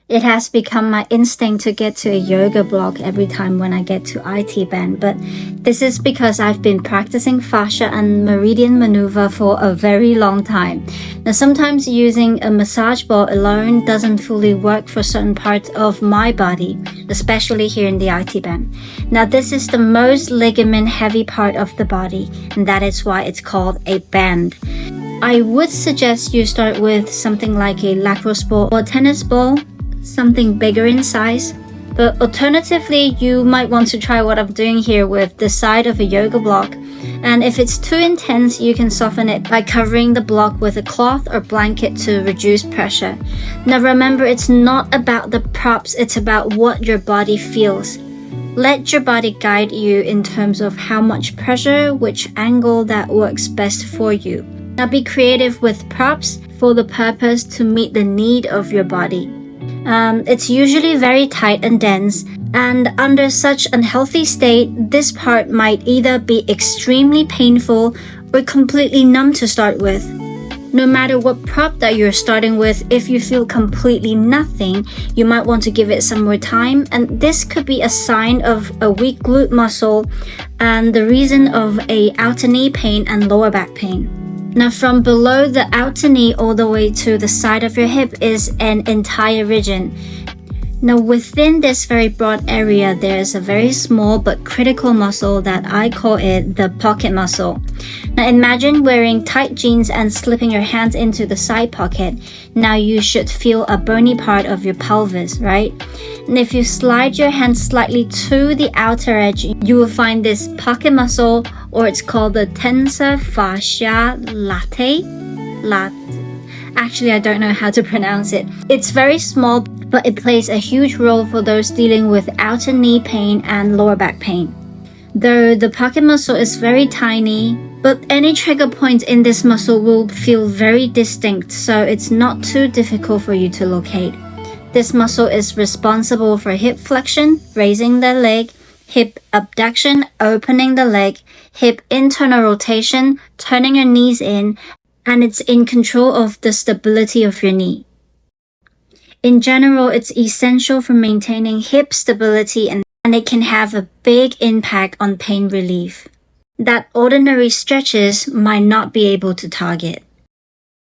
It has become my instinct to get to a yoga block every time when I get to IT band, but this is because I've been practicing fascia and meridian maneuver for a very long time. Now, sometimes using a massage ball alone doesn't fully work for certain parts of my body, especially here in the IT band. Now, this is the most ligament heavy part of the body, and that is why it's called a band. I would suggest you start with something like a lacrosse ball or tennis ball, something bigger in size. But alternatively, you might want to try what I'm doing here with the side of a yoga block. And if it's too intense, you can soften it by covering the block with a cloth or blanket to reduce pressure. Now remember, it's not about the props, it's about what your body feels. Let your body guide you in terms of how much pressure, which angle that works best for you. Now be creative with props for the purpose to meet the need of your body. It's usually very tight and dense, and under such unhealthy state, this part might either be extremely painful or completely numb to start with. No matter what prop that you're starting with, if you feel completely nothing, you might want to give it some more time, and this could be a sign of a weak glute muscle and the reason of a outer knee pain and lower back pain. Now from below the outer knee all the way to the side of your hip is an entire region. Now within this very broad area, there is a very small but critical muscle that I call it the pocket muscle. Now imagine wearing tight jeans and slipping your hands into the side pocket. Now you should feel a bony part of your pelvis, right? And if you slide your hand slightly to the outer edge, you will find this pocket muscle, or it's called the tensor fascia latae. Actually, I don't know how to pronounce it. It's very small, but it plays a huge role for those dealing with outer knee pain and lower back pain. Though the pocket muscle is very tiny, but any trigger points in this muscle will feel very distinct, so it's not too difficult for you to locate. This muscle is responsible for hip flexion, raising the leg, hip abduction, opening the leg, hip internal rotation, turning your knees in, and it's in control of the stability of your knee. In general, it's essential for maintaining hip stability, and it can have a big impact on pain relief that ordinary stretches might not be able to target.